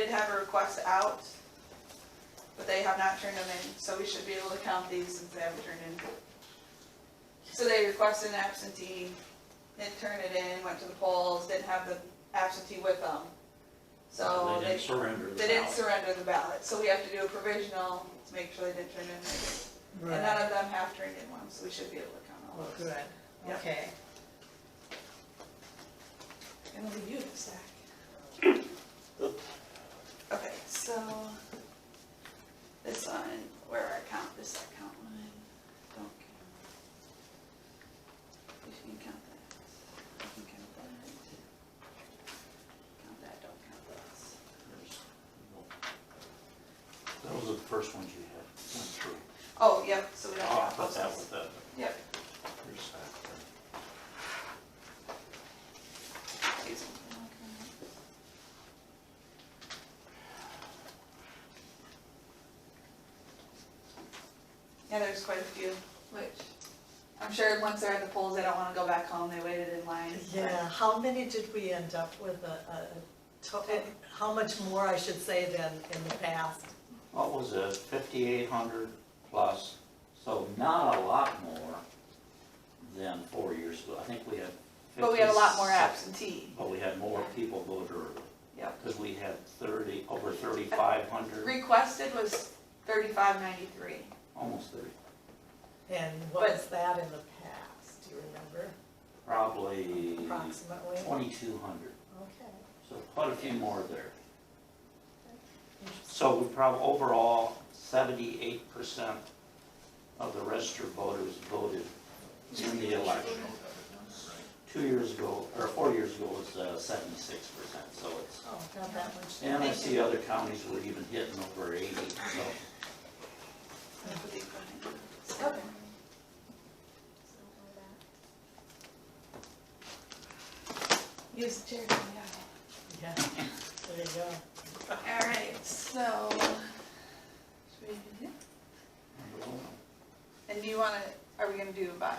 did have a request out, but they have not turned them in, so we should be able to count these since they haven't turned in. So they requested an absentee, didn't turn it in, went to the polls, didn't have the absentee with them. So They didn't surrender the they didn't ballot. surrender the ballot, so we have to do a provisional to make sure they didn't turn in. And none of them have turned in one, so we should be able to count all Well, those. good, Yep. okay. And I'll leave you the stack. Okay, so this one, where I count this account line, don't count. You can count that. You can count that. Count that, don't count this. Those are the first ones you had, went through. Oh, yep, so we don't I'll count put that those. with the, Yep. your stack there. These ones are not counted. Yeah, there's quite a few, which I'm sure once they're at the polls, they don't wanna go back home, they waited in line. Yeah, how many did we end up with how much more, I should say, than in the past? What was it, 5,800 plus, so not a lot more than 4 years ago. I think we had 56. But we had a lot more absentee. But we had more people vote early, Yep. because we had over 3,500, Requested was 3593. almost 30, And what was that in the past, do you remember, probably approximately? 2,200. Okay. So quite a few more there. So we probably, overall, 78% of the registered voters voted in the election. 2 years ago, or 4 years ago, was 76%, so it's, Oh, not that much. and I see other counties were even hitting over 80, so. Okay. Use the chair. Yeah, there you go. All right, so, should we do here? And do you want to, are we going to do by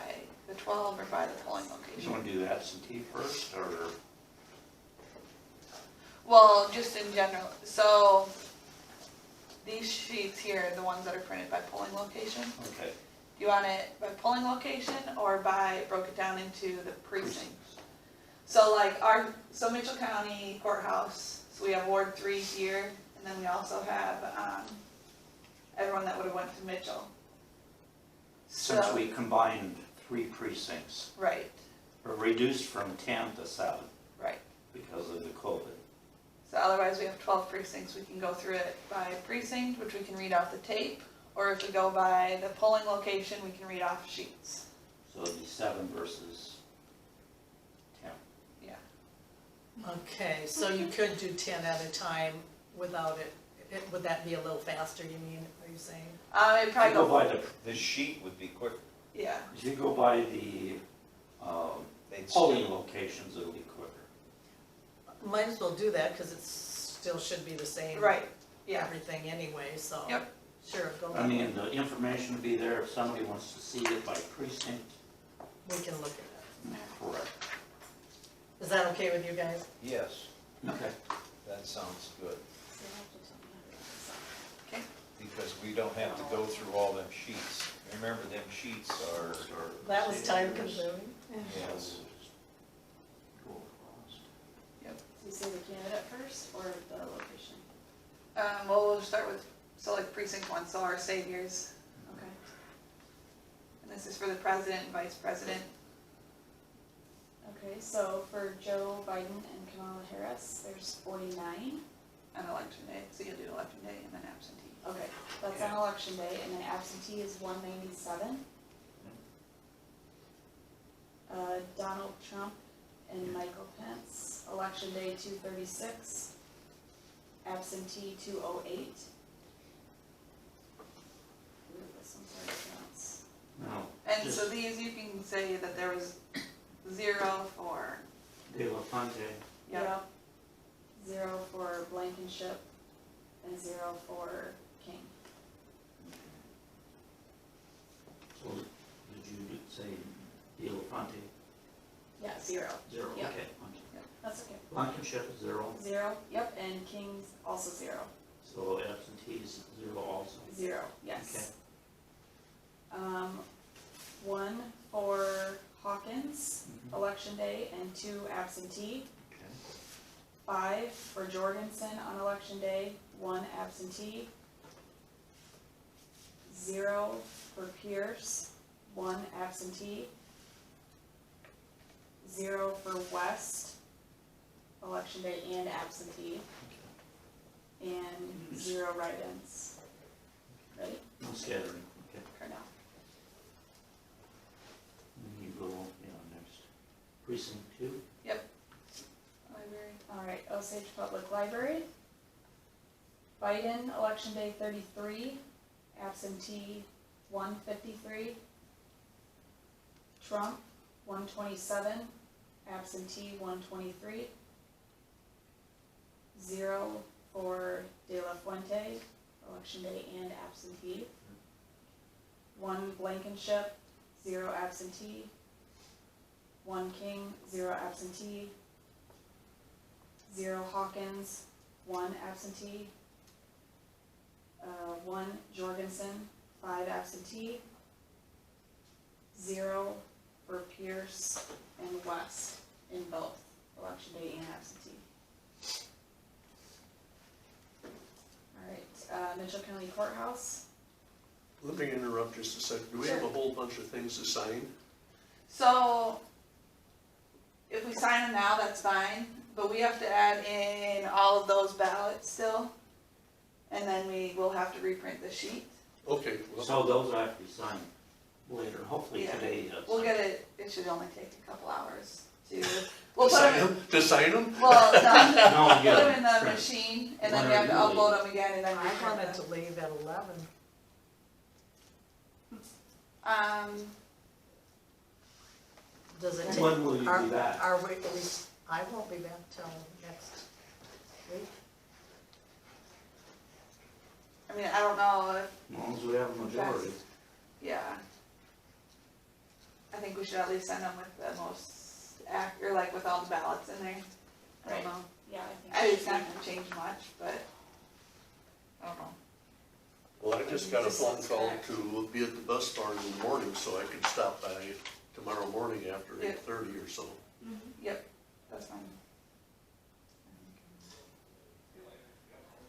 the 12 or by the polling You location? want to do absentee first, or? Well, just in general, so these sheets here are the ones that are printed by polling location. Okay. Do you want it by polling location or by, broke it down into the precinct? So like so Mitchell County Courthouse, so we have Ward 3 here, and then we also have everyone that would have went to Mitchell. Since So- we combined 3 precincts, Right, or reduced from 10 to 7 right. because of the COVID. So otherwise we have 12 precincts, we can go through it by precinct, which we can read off the tape, or if we go by the polling location, we can read off sheets. So it'd be 7 versus 10. Yeah. Okay, so you could do 10 at a time without it, would that be a little faster, you mean, are you saying? It'd If probably you go go, by the, The sheet would be quicker. yeah, if you go by the They'd polling locations, it'll be quicker. Might as well do that, because it still should be the same. right, yeah. Everything anyway, so. Yep. Sure, go I ahead. mean, the information will be there if somebody wants to see it by precinct. We can look at it. Correct. Is that okay with you guys? Yes, Okay. that sounds good, Okay. because we don't have to go through all them sheets. Remember, them sheets are, That was time consuming. yes, Go across. Yep. So you say the candidate first or the location? Well, we'll start with, so like precinct 1, so our saviors. Okay. And this is for the president and vice president. Okay, so for Joe Biden and Kamala Harris, there's 49. On election day, so you'll do election day and then absentee. Okay, that's on election day, and then absentee is 197. Donald Trump and Michael Pence, election day 236. Absentee 208. Ooh, this one's hard to pronounce. No. And just so these, you can say that there was 0 for, De La Fonte. yep, 0 for Blankenship and 0 for King. So did you say De La Fonte? Yeah, 0. 0, Yep. okay. That's okay. Blankenship is 0, 0, yep, and King's also 0. so absentees 0 also. 0, yes. 1 for Hawkins, Mhm. election day, and 2 absentee. Okay. 5 for Jorgensen on election day, 1 absentee. 0 for Pierce, 1 absentee. 0 for West, election day and absentee, and 0 write-ins. Ready? No scattering, okay. For now. And you go, next. Precinct 2, Library. Alright, Osage Public Library. Biden, election day 33, absentee 153. Trump, 127, absentee 123. 0 for De La Fuente, election day and absentee. 1 Blankenship, 0 absentee. 1 King, 0 absentee. 0 Hawkins, 1 absentee. 1 Jorgensen, 5 absentee. 0 for Pierce and West in both election day and absentee. Alright, Mitchell County Courthouse. Let me interrupt just a second. Do we have a whole bunch of things to sign? So, if we sign them now, that's fine, but we have to add in all of those ballots still. And then we will have to reprint the sheet. Okay, well, so those will have to be signed later, hopefully Yeah. today. We'll get it, it should only take a couple hours to, to we'll put sign them, them, to sign them? well, no, No, put yeah. them in the print. machine, and then we When have to are you upload them again, and then I reprint wanted them. to leave at 11. Does it take? When will you are- be back? Are we, I won't be back till next week. I mean, I don't know if, As long as we have a majority. yeah. I think we should at least send them with the most or like with all the ballots in there. I don't Right. know. Yeah, I think. I mean, it's not gonna change much, but I don't know. Well, I just got a Just phone sounds call correct. to be at the bus barn in the morning, so I could stop by tomorrow morning after Yeah. 8:30 or so. Yep, that's fine.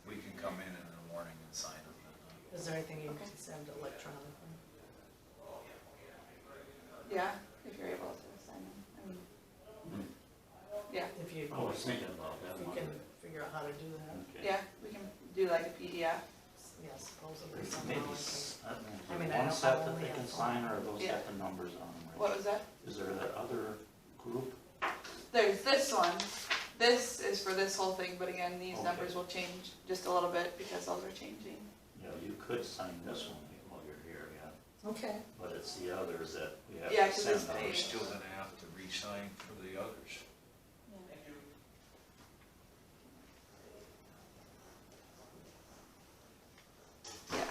We can come in the morning and sign them. Is there anything you Okay. can send electronically? Yeah, if you're able to sign them, I mean, yeah, If you, I was thinking about that if you one. can figure out how to do that, Okay. yeah, we can do like a PDF. yeah, supposedly somehow. Maybe, I can- I don't know, is I mean, there I one don't set know that only they can on sign, or are those Yeah. got the numbers on them? What was that? Is there that other group? There's this one, this is for this whole thing, but again, these Okay. numbers will change just a little bit because those are changing. You could sign this one while you're here, yeah, Okay, but it's the others that we have Yeah, to 'cause send it's out. We're still gonna have to re-sign for the others. Yeah. Yeah,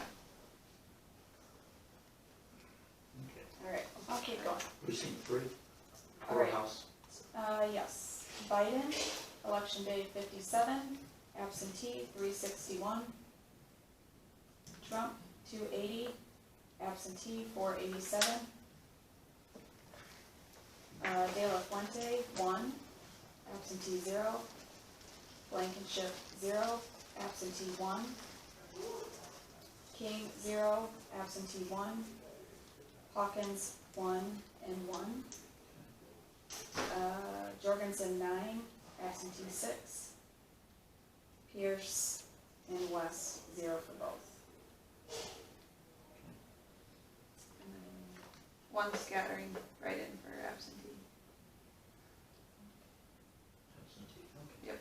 Okay. Alright, I'll keep going. Precinct 3, All right. courthouse. Yes, Biden, election day 57, absentee 361. Trump, 280, absentee 487. De La Fuente, 1, absentee 0. Blankenship, 0, absentee 1. King, 0, absentee 1. Hawkins, 1 and 1. Jorgensen, 9, absentee 6. Pierce and West, 0 for both. and then one scattering right in for absentee. Absentee, okay.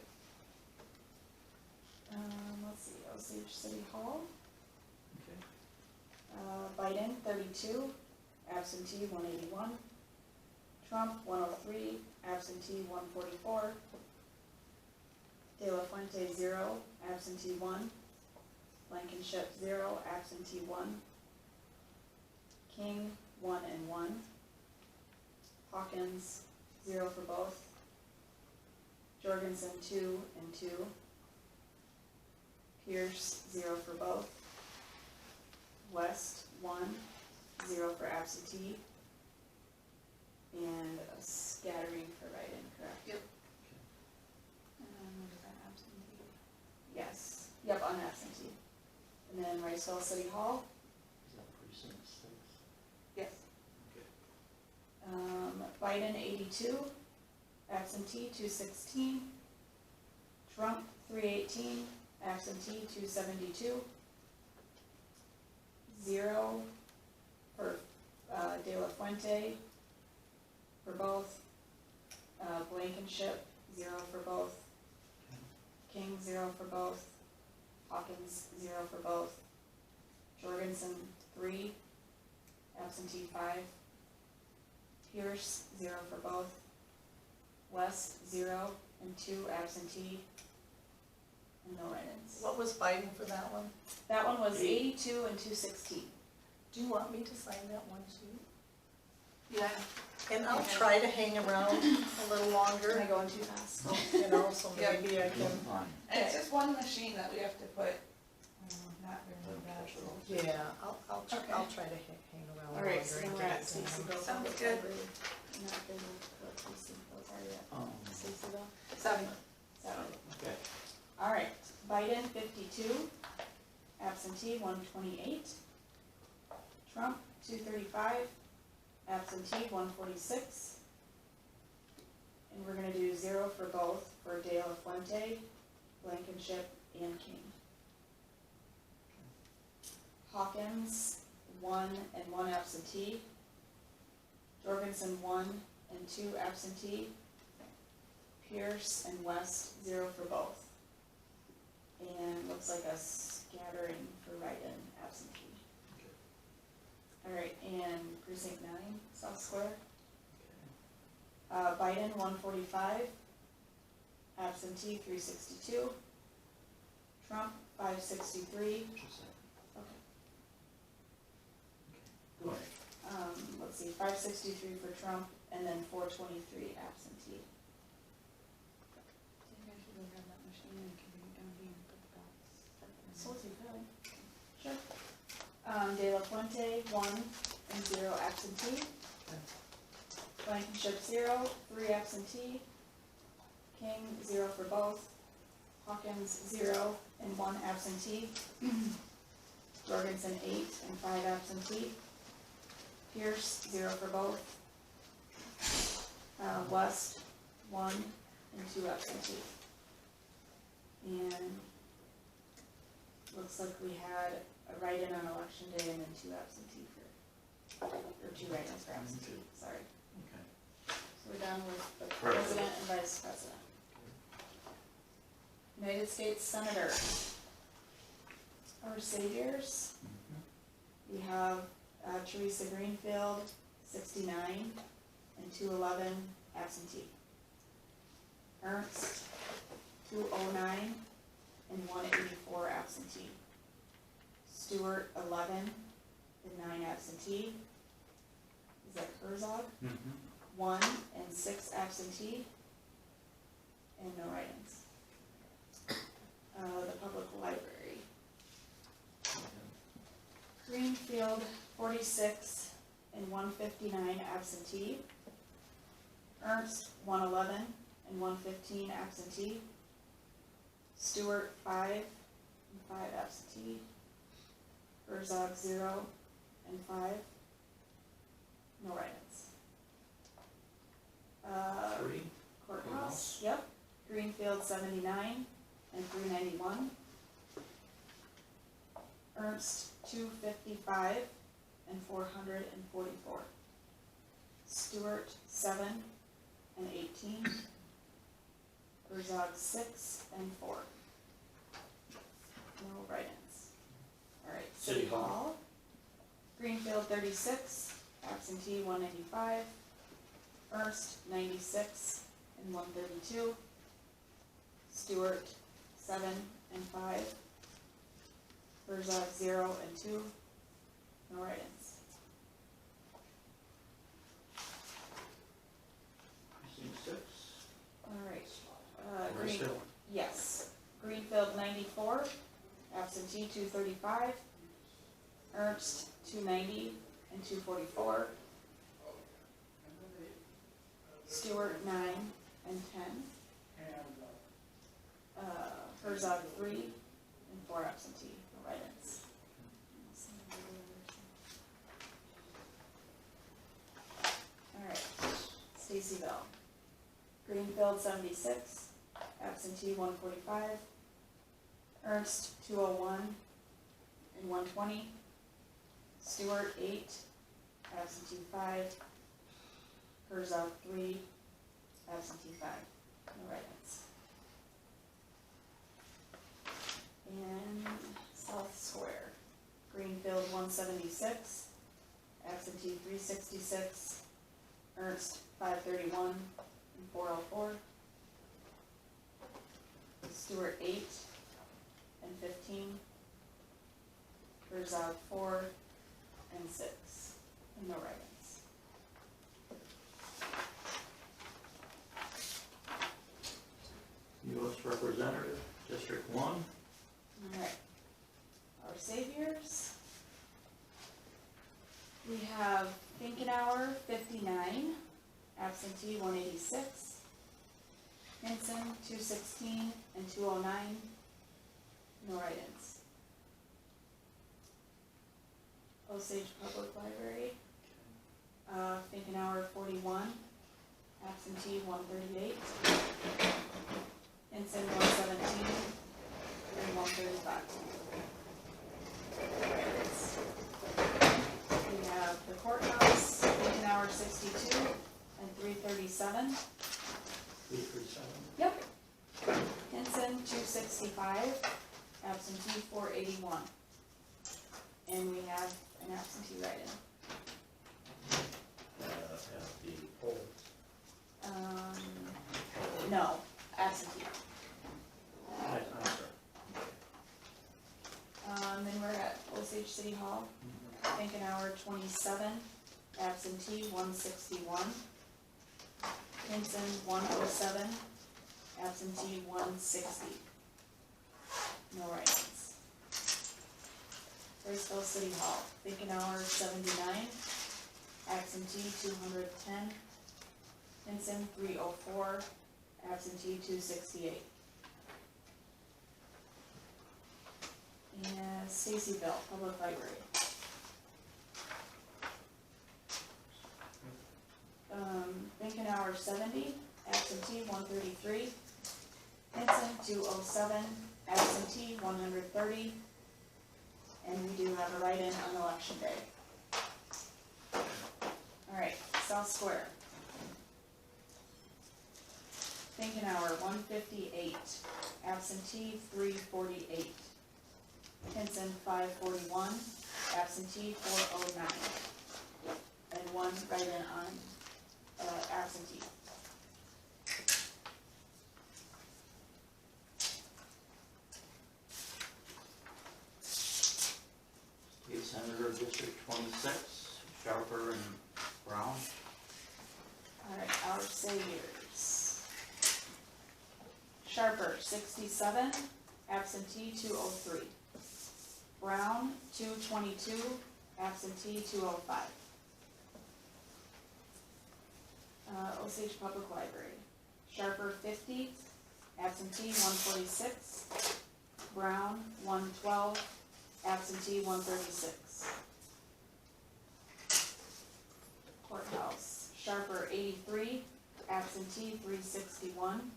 Let's see, Osage City Hall, Okay. Biden, 32, absentee 181. Trump, 103, absentee 144. De La Fuente, 0, absentee 1. Blankenship, 0, absentee 1. King, 1 and 1. Hawkins, 0 for both. Jorgensen 2 and 2. Pierce 0 for both. West 1, 0 for absentee. And a scattering for write-in, correct? Yep. What is that, absentee? Yes, yep, on absentee. And then Riceville City Hall, Is that precinct 6? Yes. Biden 82, absentee 216. Trump 318, absentee 272. 0 for De La Fuente for both. Blankenship 0 for both. King 0 for both. Hawkins 0 for both. Jorgensen 3, absentee 5. Pierce 0 for both. West 0 and 2 absentee. And no write-ins. What was Biden for that one? That one was 82 and 216. Do you want me to sign that one too? Yeah. And I'll try to hang around a little Am longer, I going too fast? you know, so Yep. maybe I can, Fine. And it's just one machine that we have to put, not very bad. yeah, I'll Okay. try to hang around All longer right, so and then we're get at it done. Stacyville. Sounds good. Not good with Stacyville, are you at Stacyville? 7. 7. Okay. All right, Biden 52, absentee 128. Trump 235, absentee 146. And we're gonna do 0 for both, for De La Fuente, Blankenship, and King. Hawkins 1 and 1 absentee. Jorgensen 1 and 2 absentee. Pierce and West 0 for both. And looks like a scattering for write-in absentee. All right, and precinct 9, South Square. Biden 145, absentee 362. Trump 563. Just a second. Okay. Go ahead. Let's see, 563 for Trump, and then 423 absentee. Suppose you could. Sure. De La Fuente, 1 and 0 absentee. Blankenship 0, 3 absentee. King 0 for both. Hawkins 0 and 1 absentee. Jorgensen 8 and 5 absentee. Pierce 0 for both. West 1 and 2 absentee. And looks like we had a write-in on election day and then 2 absentee for, or 2 write-ins for absentee, sorry. Okay. So we're done with the Perfect. president and vice president. United States Senator. Our saviors, we have Teresa Greenfield, 69, and 211 absentee. Ernst, 209, and 184 absentee. Stewart, 11, and 9 absentee. Is that Herzog? 1 and 6 absentee, and no write-ins. The public library. Greenfield, 46 and 159 absentee. Ernst, 111 and 115 absentee. Stewart, 5 and 5 absentee. Herzog, 0 and 5. No write-ins. 3. Courthouse, yep. Greenfield, 79 and 391. Ernst, 255 and 444. Stewart, 7 and 18. Herzog, 6 and 4. No write-ins. All right, City City Hall. Hall. Greenfield, 36, absentee 195. Ernst, 96 and 132. Stewart, 7 and 5. Herzog, 0 and 2. No write-ins. Precinct 6. All right, 294, absentee 235, Ernst 290 and 244, Stewart 9 and 10, Herzog 3 and 4 absentee, no write-ins. Alright, Stacyville. Greenfield 76, absentee 145, Ernst 201 and 120, Stewart 8, absentee 5, Herzog 3, absentee 5, no write-ins. And South Square, Greenfield 176, absentee 366, Ernst 531 and 404, Stewart 8 and 15, Herzog 4 and 6, and no write-ins. U.S. Representative, District 1. Alright, our saviors. We have Finkenauer 59, absentee 186, Hinson 216 and 209, no write-ins. Osage Public Library, Finkenauer 41, absentee 138, Hinson 117 and 135. We have the courthouse, Finkenauer 62 and 337. 337. Yep. Hinson 265, absentee 481. And we have an absentee write-in. At the poll. No, absentee. I'm sorry. Then we're at Osage City Hall, Finkenauer 27, absentee 161. Hinson 107, absentee 160. No write-ins. Graceville City Hall, Finkenauer 79, absentee 210. Hinson 304, absentee 268. And Stacyville Public Library. Finkenauer 70, absentee 133. Hinson 207, absentee 130. And we do have a write-in on election day. Alright, South Square. Finkenauer 158, absentee 348. Hinson 541, absentee 409. And one write-in on absentee. State Senator, District 26, Sharper and Brown. Alright, our saviors. Sharper 67, absentee 203. Brown 222, absentee 205. Osage Public Library. Sharper 50, absentee 146. Brown 112, absentee 136. Courthouse. Sharper 83, absentee 361.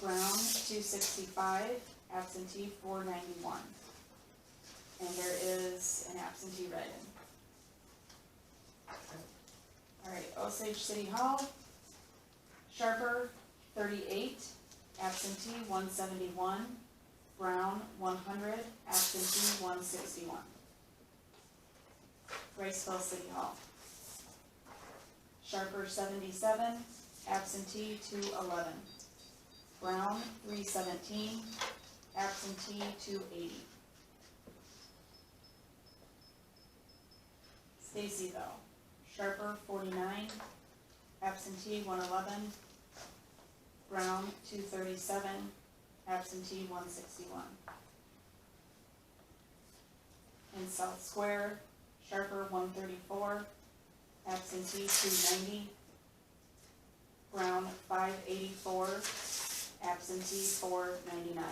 Brown 265, absentee 491. And there is an absentee write-in. Alright, Osage City Hall. Sharper 38, absentee 171. Brown 100, absentee 161. Graceville City Hall. Sharper 77, absentee 211. Brown 317, absentee 280. Stacyville. Sharper 49, absentee 111. Brown 237, absentee 161. In South Square, Sharper 134, absentee 290. Brown 584, absentee 499.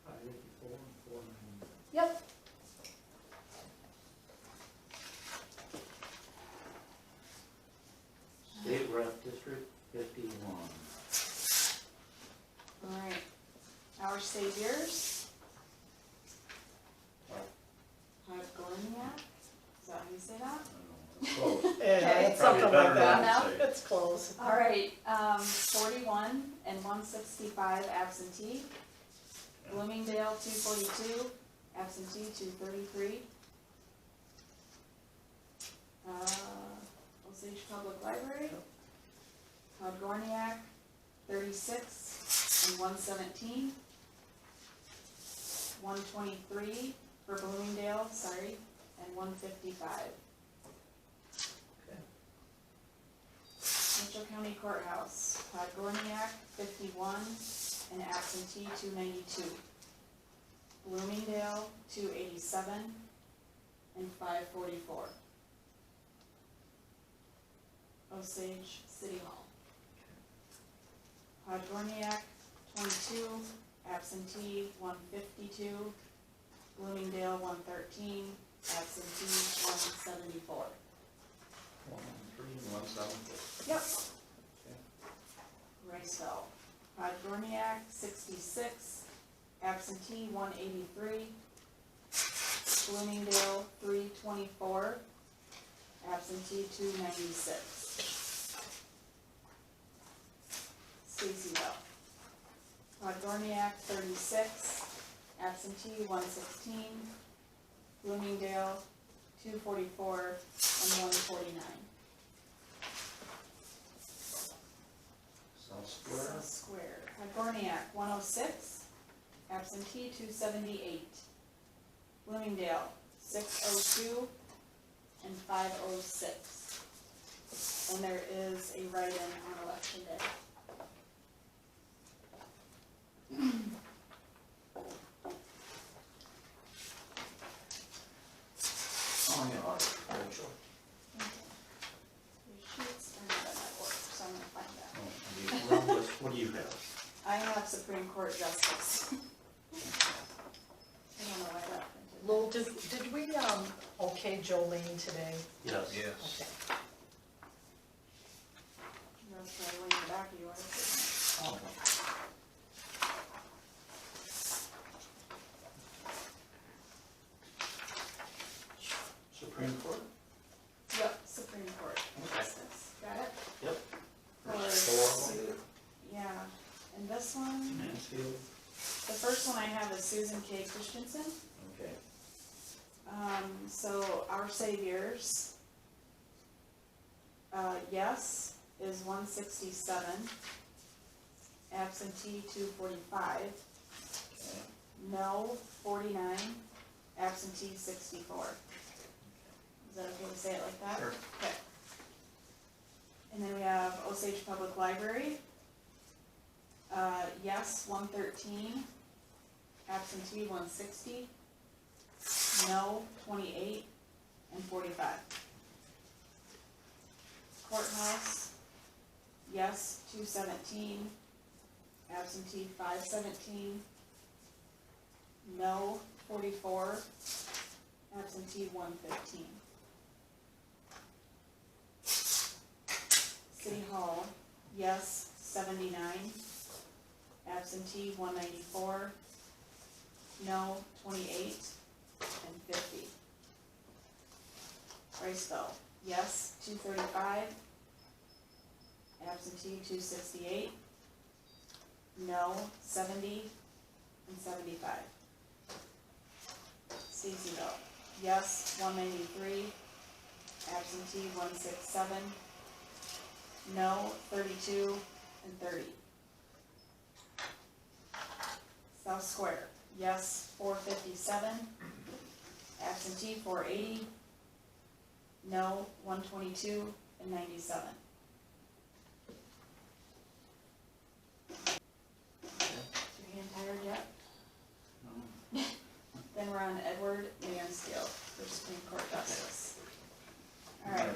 584 and 490. Yep. State Rep District 51. Alright, Our Saviors. Todd Gorniak, is that how you say that? Close. Yeah, it's Probably something better like that. now. It's close. Alright, 41 and 165 absentee. Bloomingdale 242, absentee 233. Osage Public Library. Todd Gorniak 36 and 117. 123 for Bloomingdale, sorry, and 155. Mitchell County Courthouse, Todd Gorniak, 51, and absentee 292. Bloomingdale, 287, and 544. Osage City Hall. Todd Gorniak, 22, absentee 152. Bloomingdale, 113, absentee 174. 113 and 174. Yep. Riceville. Todd Gorniak, 66, absentee 183. Bloomingdale, 324, absentee 296. Stacyville. Todd Gorniak, 36, absentee 116. Bloomingdale, 244 and 149. South Square. South Square. Gorniak, 106, absentee 278. Bloomingdale, 602 and 506. And there is a write-in on election day. Oh, yeah, Rachel. Your sheets are not in that order, so I'm gonna find that. Oh, what do you have? I have Supreme Court Justice. I don't know why that printed. Lowell, did we, okay Jolene today? Yes. Yes. Okay. That's probably in the back of yours, isn't Oh, Supreme Court? it? Yep, Supreme Court Okay. Justice. Got it? Yep. For There's 4 of them. Sue, yeah, and this one, Mansfield. the first one I have is Susan K. Christensen. Okay. So Our Saviors, yes is 167, absentee 245, Okay. no 49, absentee 64. Is that okay to say it like that? Sure. Okay. And then we have Osage Public Library. Yes, 113, absentee 160, no 28, and 45. Courthouse, yes 217, absentee 517, no 44, absentee 115. City Hall, yes 79, absentee 194, no 28, and 50. Riceville, yes 235, absentee 268, no 70, and 75. Stacyville, yes 193, absentee 167, no 32, and 30. South Square, yes 457, absentee 480, no 122, and 97. Your hand tired John Edward Mansfield for Supreme Court Justice. All right.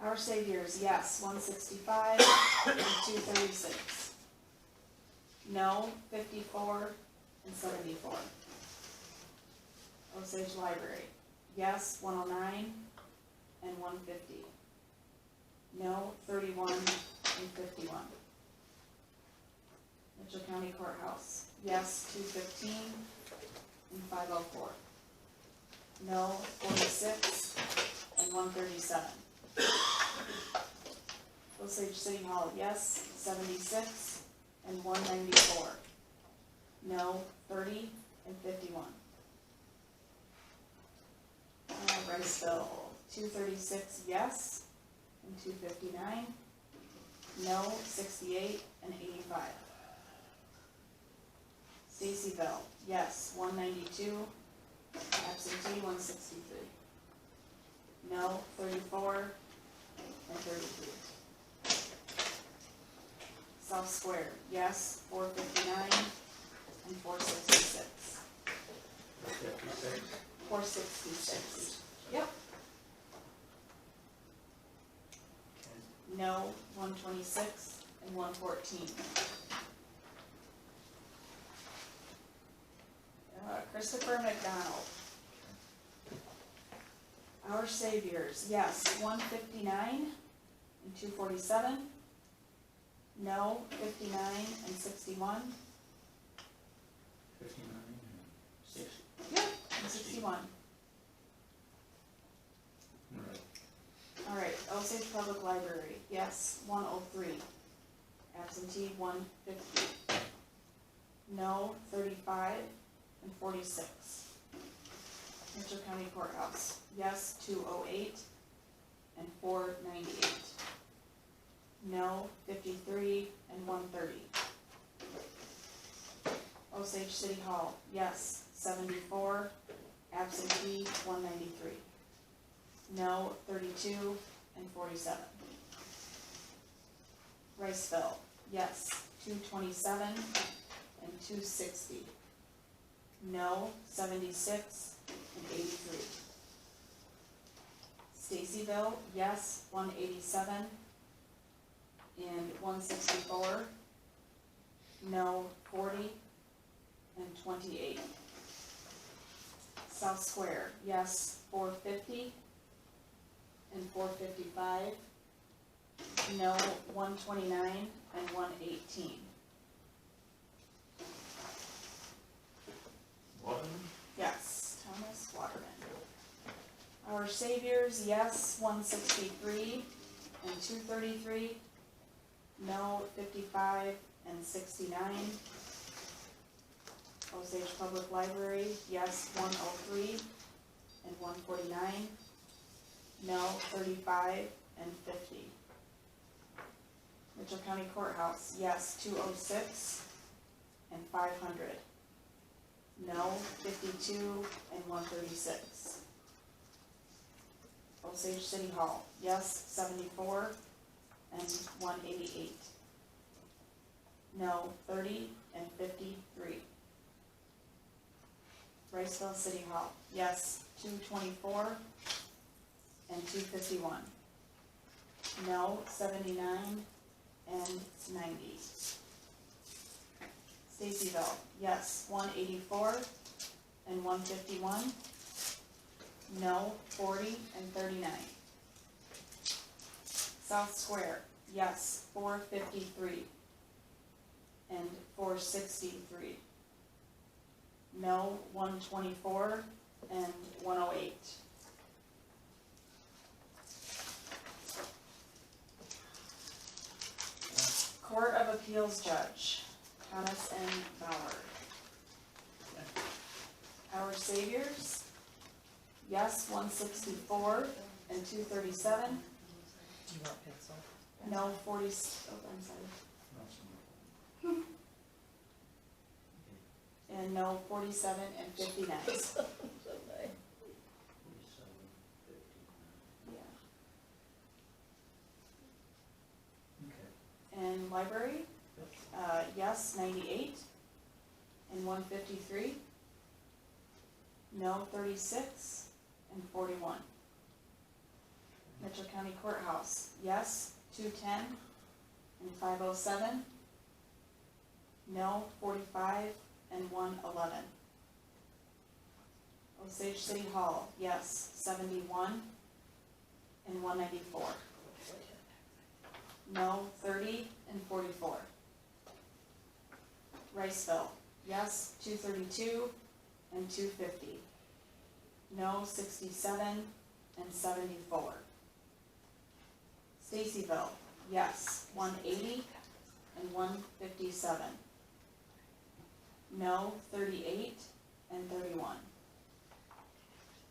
Our Saviors, yes, 165 and 236. No, 54 and 74. Osage Library, yes, 109 and 150. No, 31 and 51. Mitchell County Courthouse, yes, 215 and 504. No, 46 and 137. Osage City Hall, yes, 76 and 194. No, 30 and 51. Riceville, 236 yes and 259. No, 68 and 85. Stacyville, yes, 192, absentee 163. No, 34 and 33. South Square, yes, 459 and 466. 466. Yep. No, 126 and 114. Christopher McDonald. Our Saviors, yes, 159 and 247. No, 59 and 61. 59 and 60. Yep, and 61. Right. All right, Osage Public Library, yes, 103. Absentee 150. No, 35 and 46. Mitchell County Courthouse, yes, 208 and 498. No, 53 and 130. Osage City Hall, yes, 74, absentee 193. No, 32 and 47. Riceville, yes, 227 and 260. No, 76 and 83. Stacyville, yes, 187 and 164. No, 40 and 28. South Square, yes, 450 and 455. No, 129 and 118. Waterman? Yes, Thomas Waterman. Our Saviors, yes, 163 and 233. No, 55 and 69. Osage Public Library, yes, 103 and 149. No, 35 and 50. Mitchell County Courthouse, yes, 206 and 500. No, 52 and 136. Osage City Hall, yes, 74 and 188. No, 30 and 53. Riceville City Hall, yes, 224 and 251. No, 79 and 90. Stacyville, yes, 184 and 151. No, 40 and 39. South Square, yes, 453 and 463. No, 124 and 108. Court of Appeals Judge, Thomas N. Bauer. Our Saviors, yes, 164 and 237. Do you want pencil? No, 40, oh, I'm sorry. And no, 47 and 59. Yeah. And library, yes, 98 and 153. no 36, and 41. Mitchell County Courthouse, yes 210 and 507, no 45 and 111. Osage City Hall, yes 71 and 194. No 30 and 44. Riceville, yes 232 and 250. No 67 and 74. Stacyville, yes 180 and 157. No 38 and 31.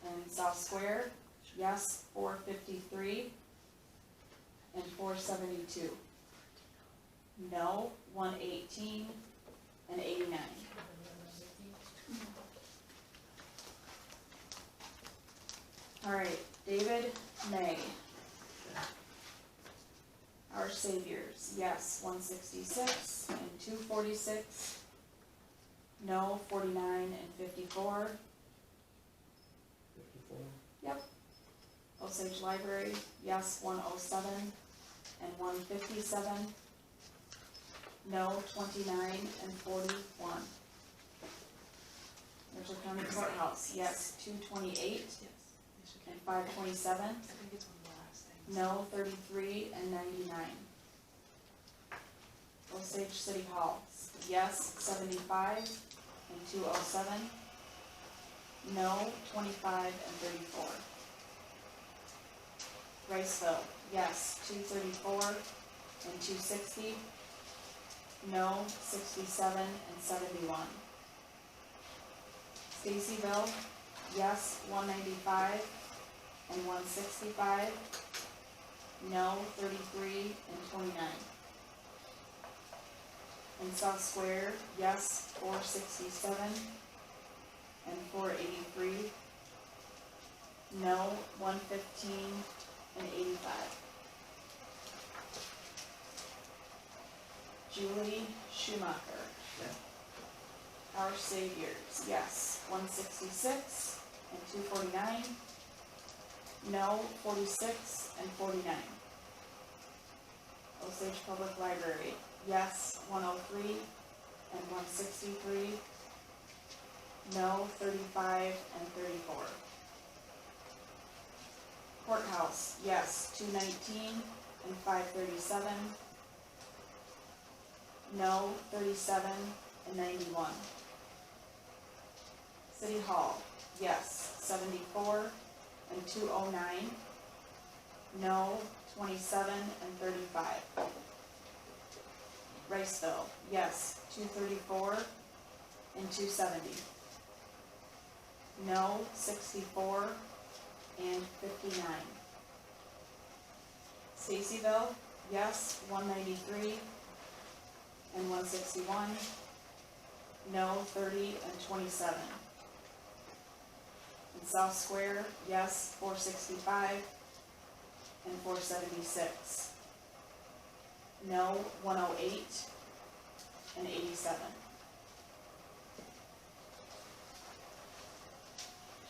And South Square, yes 453 and 472. No 118 and 89. All right, David May. Our Saviors, yes 166 and 246. No 49 and 54. 54? Yep. Osage Library, yes 107 and 157. No 29 and 41. Mitchell County Courthouse, yes 228 and 527. No 33 and 99. Osage City Hall, yes 75 and 207. No 25 and 34. Riceville, yes 234 and 260. No 67 and 71. Stacyville, yes 195 and 165. No 33 and 29. In South Square, yes 467 and 483. No 115 and 85. Julie Schumacher. Our Saviors, yes 166 and 249. No 46 and 49. Osage Public Library, yes 103 and 163. No 35 and 34. Courthouse, yes 219 and 537. No 37 and 91. City Hall, yes 74 and 209. No 27 and 35. Riceville, yes 234 and 270. No 64 and 59. Stacyville, yes 193 and 161. No 30 and 27. In South Square, yes 465 and 476. No 108 and 87.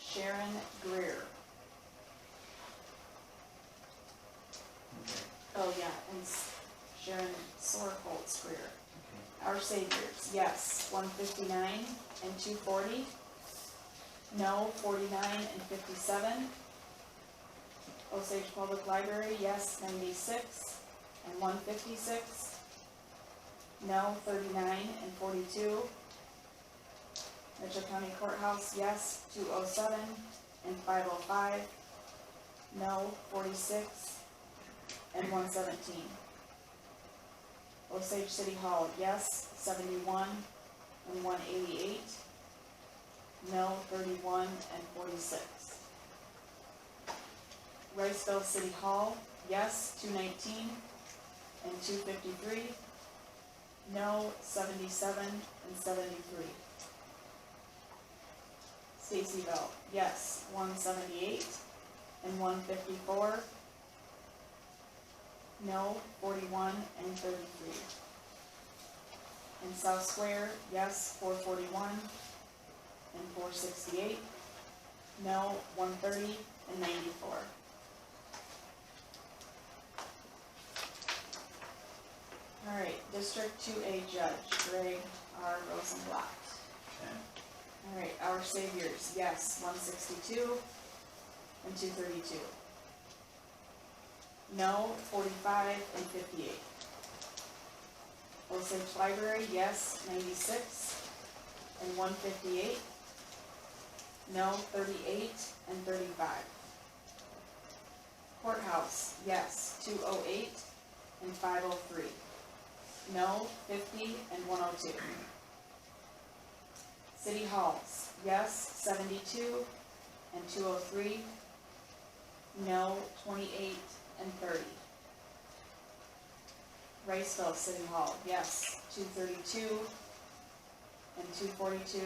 Sharon Greer. Oh yeah, and Sharon Sorholtz Greer. Our Saviors, yes 159 and 240. No 49 and 57. Osage Public Library, yes 96 and 156. No 39 and 42. Mitchell County Courthouse, yes 207 and 505. No 46 and 117. Osage City Hall, yes 71 and 188. No 31 and 46. Riceville City Hall, yes 219 and 253. No 77 and 73. Stacyville, yes 178 and 154. No 41 and 33. In South Square, yes 441 and 468. no, 130 and 94. All right, District 2A Judge, Greg R. Rosenblatt. Okay. All right, Our Saviors, yes, 162 and 232. No, 45 and 58. Osage Library, yes, 96 and 158. No, 38 and 35. Courthouse, yes, 208 and 503. No, 50 and 102. City Halls, yes, 72 and 203. No, 28 and 30. Riceville City Hall, yes, 232 and 242.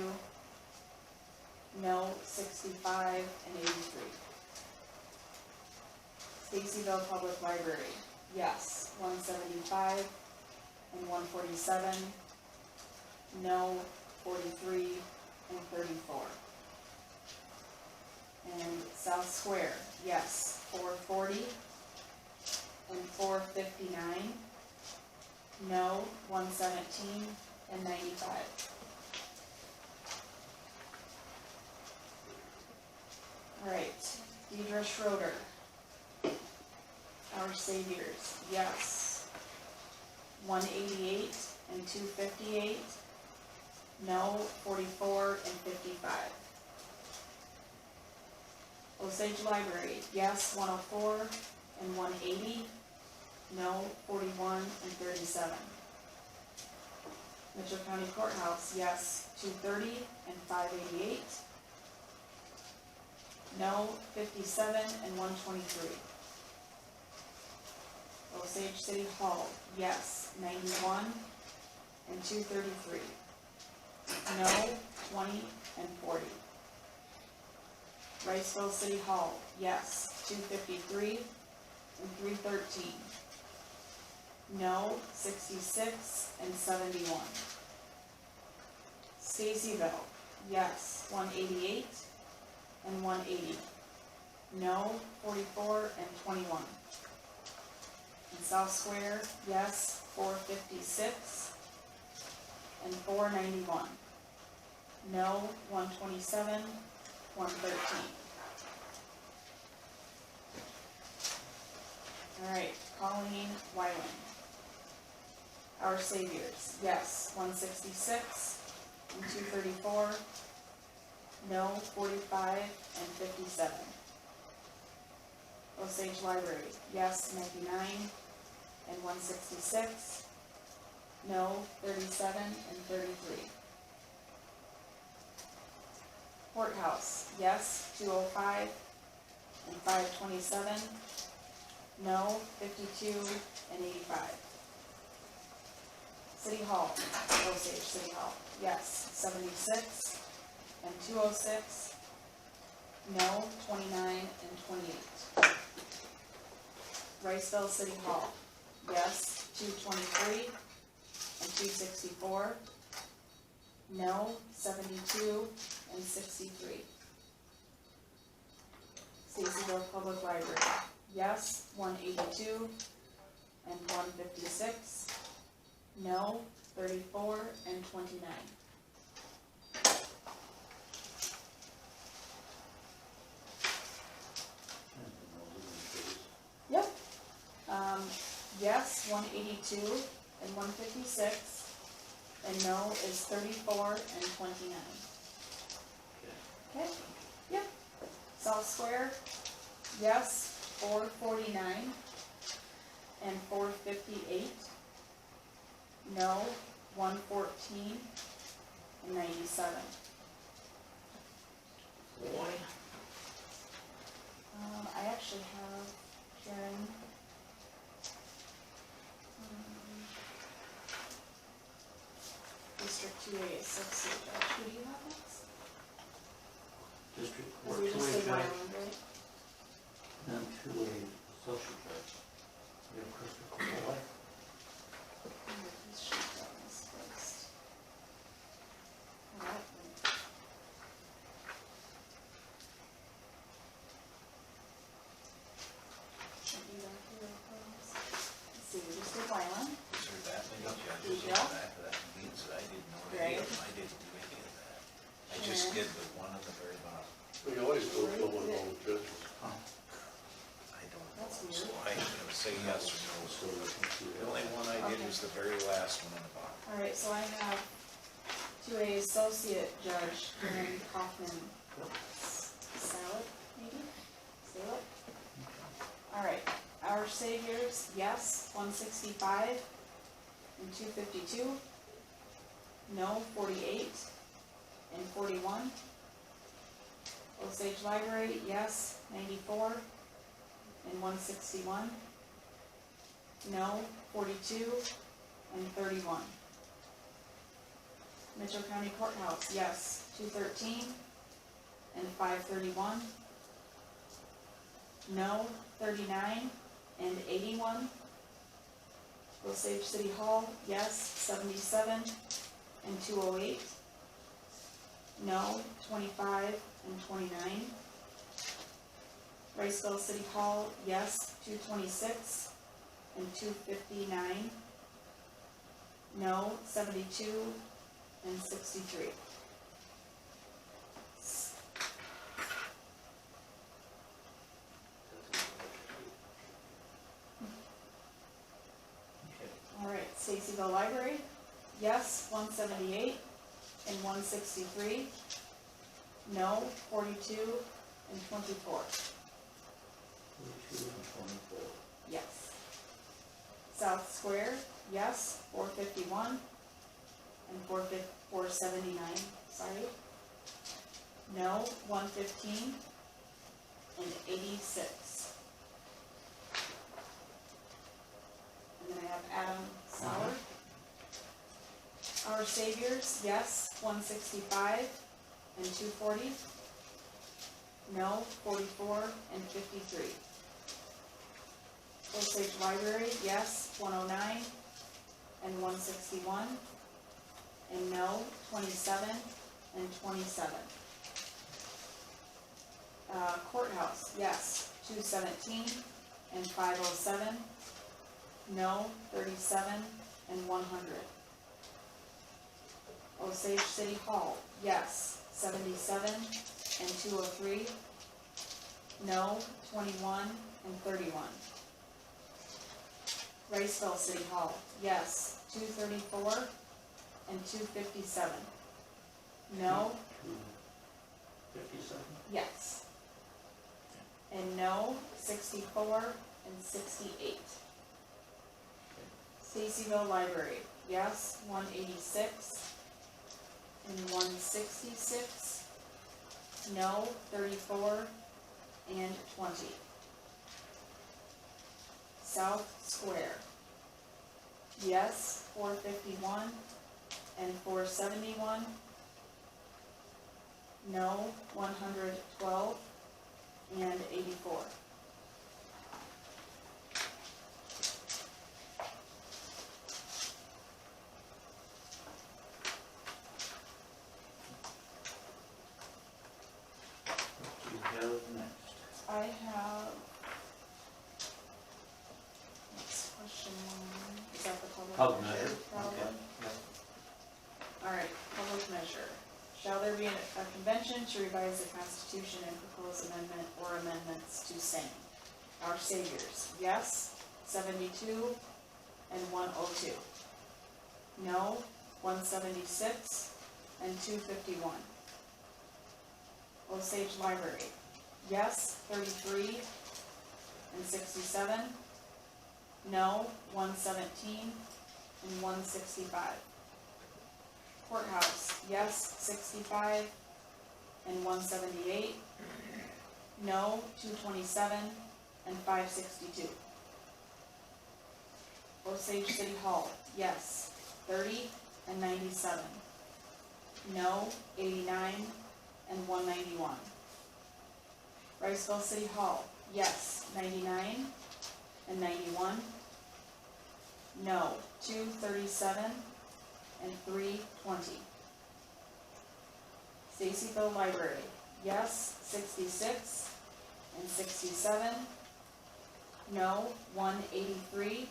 No, 65 and 83. Stacyville Public Library, yes, 175 and 147. No, 43 and 34. And South Square, yes, 440 and 459. No, 117 and 95. All right, Deidre Schroeder. Our Saviors, yes. 188 and 258. No, 44 and 55. Osage Library, yes, 104 and 180. No, 41 and 37. Mitchell County Courthouse, yes, 230 and 588. No, 57 and 123. Osage City Hall, yes, 91 and 233. No, 20 and 40. Riceville City Hall, yes, 253 and 313. No, 66 and 71. Stacyville, yes, 188 and 180. No, 44 and 21. And South Square, yes, 456 and 491. No, 127, 113. All right, Colleen Wyland. Our Saviors, yes, 166 and 234. No, 45 and 57. Osage Library, yes, 99 and 166. No, 37 and 33. Courthouse, yes, 205 and 527. No, 52 and 85. City Hall, Osage City Hall, yes, 76 and 206. No, 29 and 28. Riceville City Hall, yes, 223 and 264. No, 72 and 63. Stacyville Public Library, yes, 182 and 156. No, 34 and 29. Yep. Yes, 182 and 156, and no is 34 and 29. Okay, yep. South Square, yes, 449 and 458. No, 114 and 97. I actually have Karen. District 2A Associate Judge, who do you have next? District Because Court, we just 2A did judge, Wyland, right? then 2A social judge. We have Crystal Cole. This sheet that was fixed. Alright. yes or no. The only one I did Okay. was the very last one on the bottom. All right, so I have to a associate judge, Karen Kaufman. Salad, maybe? Salad? All right, Our Saviors, yes, 165 and 252. No, 48 and 41. Osage Library, yes, 94 and 161. No, 42 and 31. Mitchell County Courthouse, yes, 213 and 531. No, 39 and 81. Osage City Hall, yes, 77 and 208. No, 25 and 29. Riceville City Hall, yes, 226 and 259. No, 72 and 63. All right, Stacyville Library, yes, 178 and 163. No, 42 and 24. 42 and 24. Yes. South Square, yes, 451 and 479, sorry. No, 115 and 86. And then I have Adam Sauer. Our Saviors, yes, 165 and 240. No, 44 and 53. Osage Library, yes, 109 and 161. And no, 27 and 27. Courthouse, yes, 217 and 507. No, 37 and 100. Osage City Hall, yes, 77 and 203. No, 21 and 31. Riceville City Hall, yes, 234 and 257. No, 257? yes. And no, 64 and 68. Stacyville Library, yes, 186 and 166. No, 34 and 20. South Square, yes, 451 and 471. No, 112 and 84. What do you have next? I have, next question one, is that the public Public measure? measure, Probably. okay. Yep. All right, public measure. Shall there be a convention to revise the Constitution and propose amendment or amendments to same? Our Saviors, yes, 72 and 102. No, 176 and 251. Osage Library, yes, 33 and 67. No, 117 and 165. Courthouse, yes, 65 and 178. No, 227 and 562. Osage City Hall, yes, 30 and 97. No, 89 and 191. Riceville City Hall, yes, 99 and 91. No, 237 and 320. Stacyville Library, yes, 66 and 67. No, 183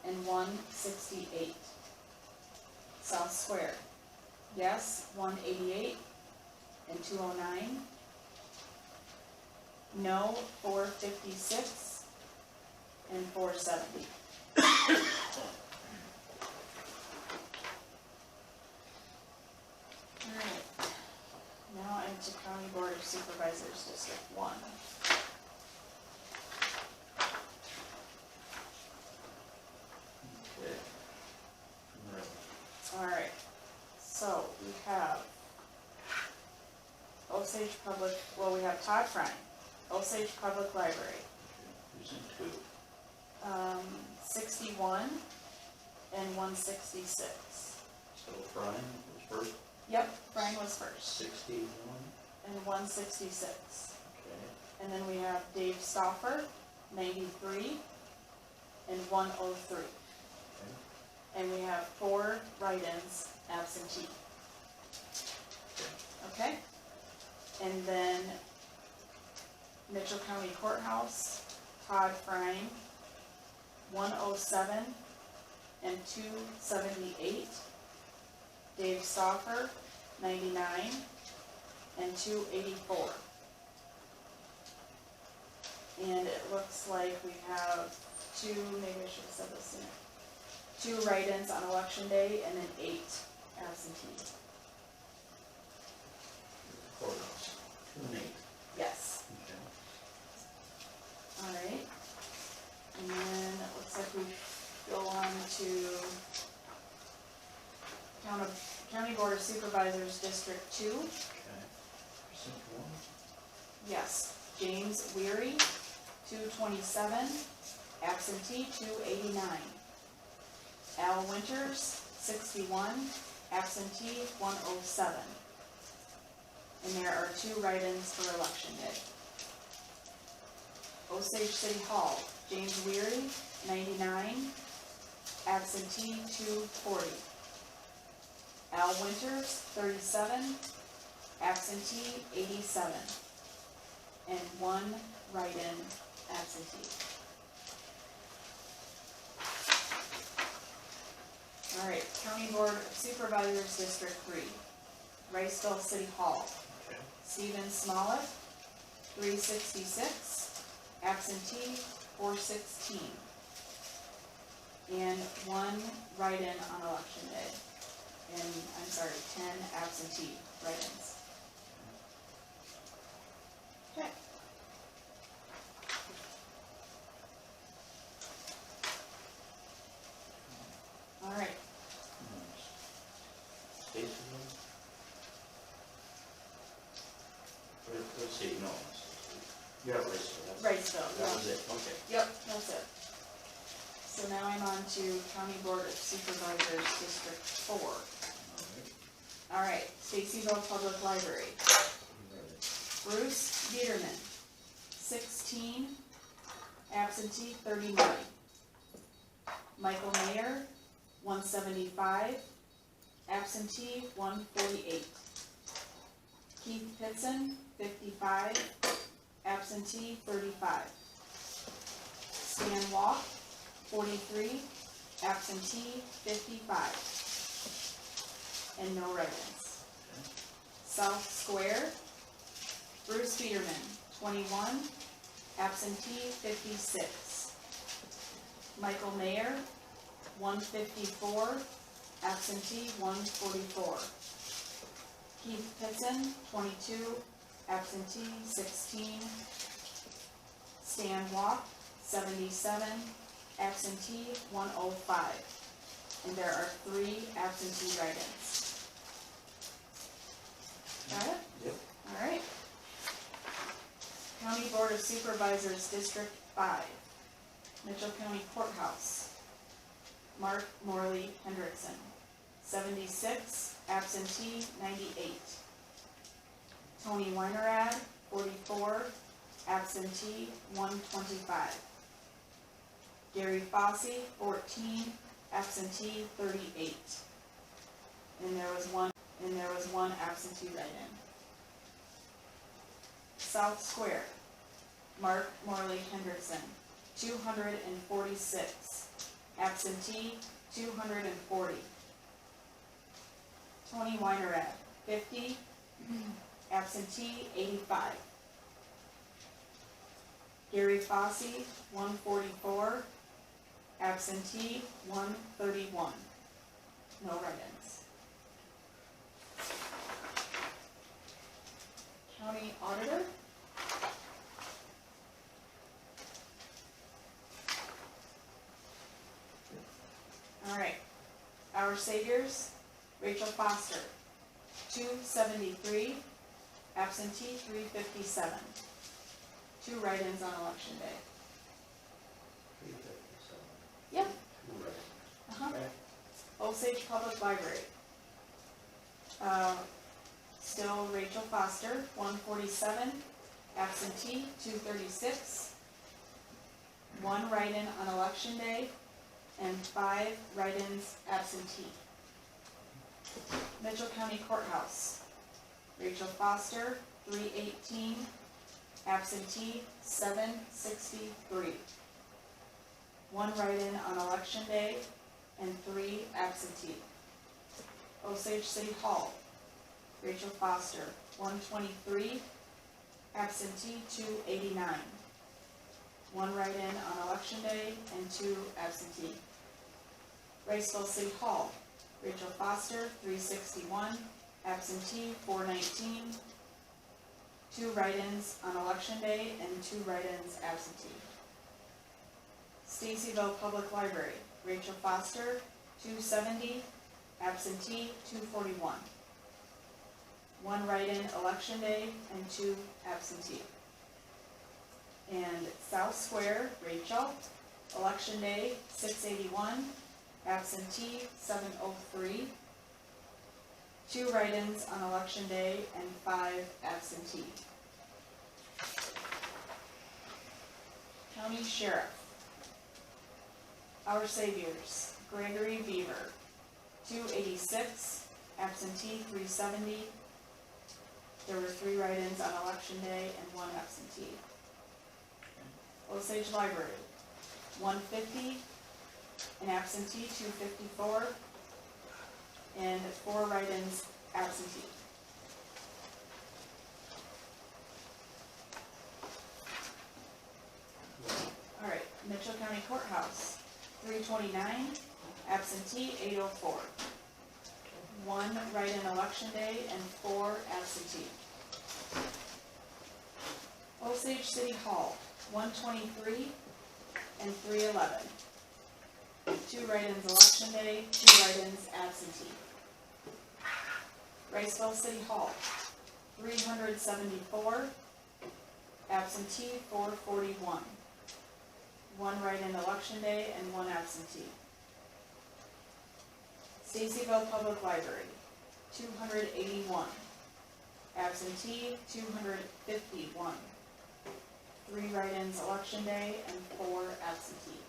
and 168. South Square, yes, 188 and 209. No, 456 and 470. Alright, now into County Board of Supervisors, District 1. Okay. Alright, so we have Osage Public, well, we have Todd Frying, Osage Public Library, Who's in two? 61 and 166. So Brian was first, Yep, Frying was first, 61, and 166. okay. And then we have Dave Stoffer, 93, and 103. And we have 4 write-ins, absentee. Okay? And then Mitchell County Courthouse, Todd Frying, 107 and 278. Dave Stoffer, 99 and 284. And it looks like we have 2, maybe I should have said this sooner, 2 write-ins on election day and then 8 absentee. Courthouse. 2 and 8. Yes. Okay. Alright. And then it looks like we go on to County Board of Supervisors, District 2. Okay. Precinct 1. Yes. James Weary, 227, absentee 289. Al Winters, 61, absentee 107. And there are 2 write-ins for election day. Osage City Hall, James Weary, 99, absentee 240. Al Winters, 37, absentee 87. And 1 write-in absentee. Alright, County Board of Supervisors, District 3, Riceville City Hall, Okay. Stephen Smollett, 366, absentee 416. And 1 write-in on election day. And, 10 absentee write-ins. Okay. Alright, Stacy? Let's see, no. Yeah, Riceville. Riceville, That yeah. was it, okay. Yep, that's it. So now I'm on to County Board of Supervisors, District 4. Alright, Stacyville Public Library, Bruce Biederman, 16, absentee 39. Michael Mayer, 175, absentee 148. Keith Pitson, 55, absentee 35. Stan Walk, 43, absentee 55. And no write-ins. South Square, Bruce Biederman, 21, absentee 56. Michael Mayer, 154, absentee 144. Keith Pitson, 22, absentee 16. Stan Walk, 77, absentee 105. And there are 3 absentee write-ins. Got it? Yep. Alright. County Board of Supervisors, District 5, Mitchell County Courthouse, Mark Morley Hendrickson, 76, absentee 98. Tony Weinerad, 44, absentee 125. Gary Fossey, 14, absentee 38. And there was one absentee write-in. South Square, Mark Morley Hendrickson, 246, absentee 240. Tony Weinerad, 50, absentee 85. Gary Fossey, 144, absentee, 131. No write-ins. County auditor. All right, Our Saviors, Rachel Foster, 273, absentee 357. 2 write-ins on election day. 357. Yep. Two right. Uh-huh. Okay. Osage Public Library. Still Rachel Foster, 147, absentee 236. 1 write-in on election day, and 5 write-ins absentee. Mitchell County Courthouse. Rachel Foster, 318, absentee 763. 1 write-in on election day, and 3 absentee. Osage City Hall. Rachel Foster, 123, absentee 289. 1 write-in on election day and 2 absentee. Riceville City Hall. Rachel Foster, 361, absentee 419. 2 write-ins on election day and 2 write-ins absentee. Stacyville Public Library. Rachel Foster, 270, absentee 241. 1 write-in election day and 2 absentee. And South Square, Rachel, election day 681, absentee 703. 2 write-ins on election day and 5 absentee. County Sheriff. Our Saviors, Gregory Beaver, 286, absentee 370. There were 3 write-ins on election day and 1 absentee. Osage Library, 150, an absentee 254, and 4 write-ins absentee. All right, Mitchell County Courthouse, 329, absentee 804. 1 write-in election day and 4 absentee. Osage City Hall, 123 and 311. 2 write-ins election day, 2 write-ins absentee. Riceville City Hall, 374, absentee 441. 1 write-in election day and 1 absentee. Stacyville Public Library, 281, absentee 251. 3 write-ins election day and 4 absentee.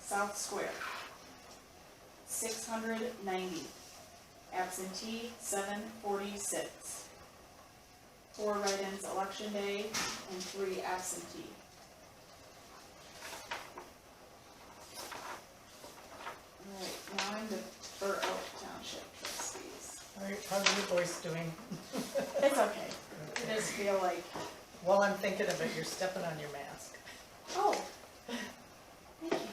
South Square, 690, absentee 746. 4 write-ins election day and 3 absentee. Alright, now I'm the Burr Oak Township trustees. How's your voice doing? It's okay. I just feel like, While I'm thinking of it, you're stepping on your mask. oh, thank you.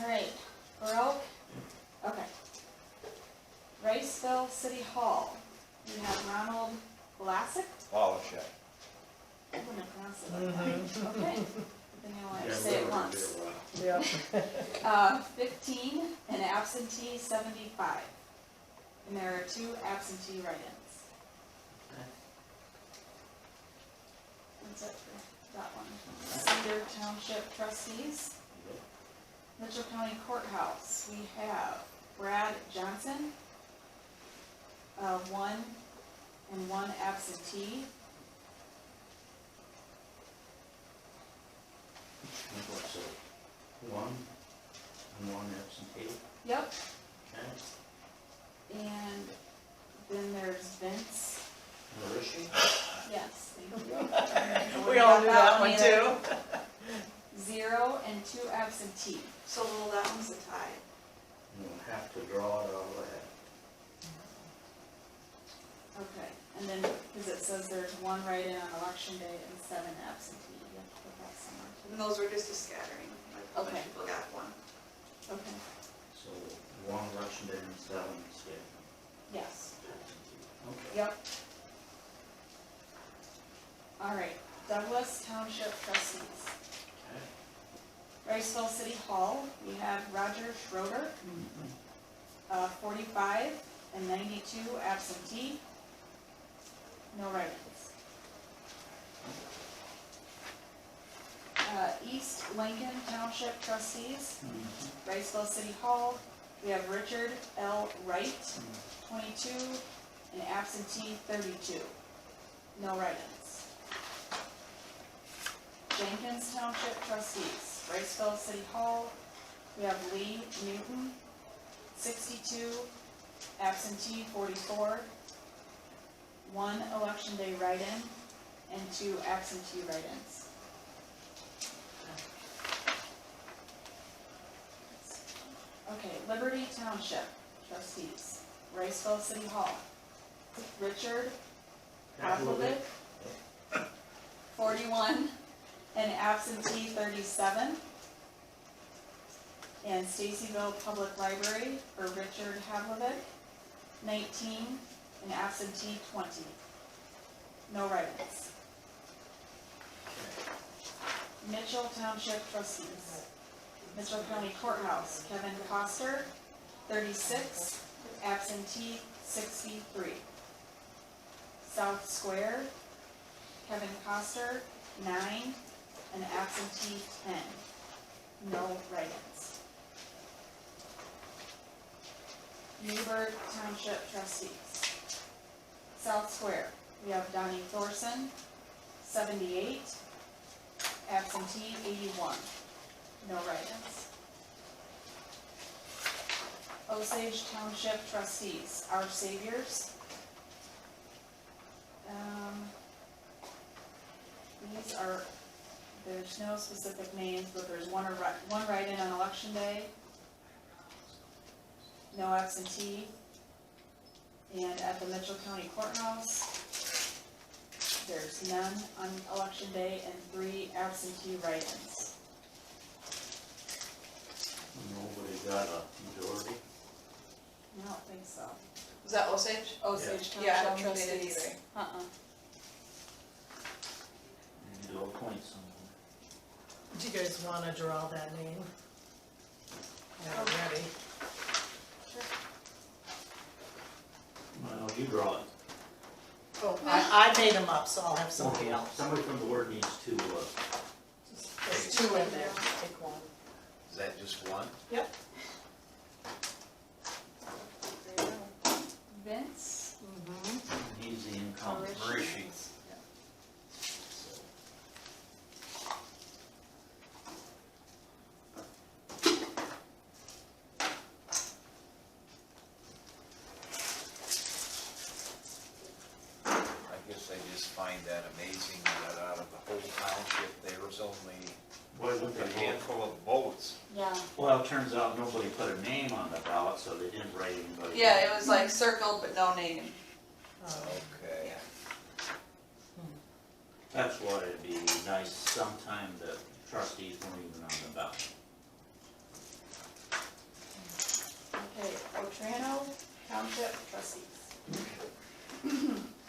Alright, Burr Oak, okay. Riceville City Hall, we have Ronald Vlasic. Polishek. I wouldn't have pronounced it like that. Okay, then you'll have to say it once. Yeah. 15, and absentee 75. And there are 2 absentee write-ins. That's it for that one. Cedar Township trustees. Mitchell County Courthouse, we have Brad Johnson, 1 and 1 absentee. What's it? 1 and 1 absentee. Yep, Okay. and then there's Vince. Where is she? Yes, thank you. We all knew that one either. too. 0 and 2 absentee. So well, that one's a tie. You'll have to draw it out of Okay, and then, because it says there's 1 write-in on election day and 7 absentee, you have to put that somewhere too. And those were just a scattering, like, how many Okay. people got one. Okay, So 1 election day and 7 scheduled. yes, Okay. yep. All right, Douglas Township trustees. Okay. Riceville City Hall, we have Roger Schroeder, 45 and 92 absentee, no write-ins. East Lincoln Township trustees, Riceville City Hall, we have Richard L. Wright, 22, and absentee 32, no write-ins. Jenkins Township trustees, Riceville City Hall, we have Lee Newton, 62, absentee 44, 1 election day write-in, and 2 absentee write-ins. Okay, Liberty Township trustees, Riceville City Hall, Richard Pavlovic, 41, and absentee 37. And Stacyville Public Library for Richard Havlovic, 19, and absentee 20. No write-ins. Mitchell Township trustees, Mitchell County Courthouse, Kevin Coster, 36, absentee 63. South Square, Kevin Coster, 9, and absentee 10. No write-ins. Newburgh Township trustees. South Square, we have Donnie Thorson, 78, absentee 81, no write-ins. Osage Township trustees, Our Saviors. These are, there's no specific names, but there's one write-in on election day, no absentee. And at the Mitchell County Courthouse, there's none on election day and 3 absentee write-ins. Nobody got a majority? I don't think so. Was that Osage? Osage Yeah, I Township don't think they did trustees. either. Need to appoint someone. Do you guys wanna draw that name? Yeah, ready. Well, you draw it. Oh, I made them up, so I'll have somebody Okay, else. somebody from the board needs to, There's 2 in there, take one. Is that just one? Yep. Vince, he's the incumbent. Where is she? I guess I just find that amazing that out of the whole township, there was only Boy, look a at that. handful of votes. yeah, Well, it turns out nobody put a name on the ballot, so they didn't write anybody. Yeah, it was like circled but no name. Okay. That's why it'd be nice sometime that trustees weren't even on the ballot. okay, Otrano Township trustees.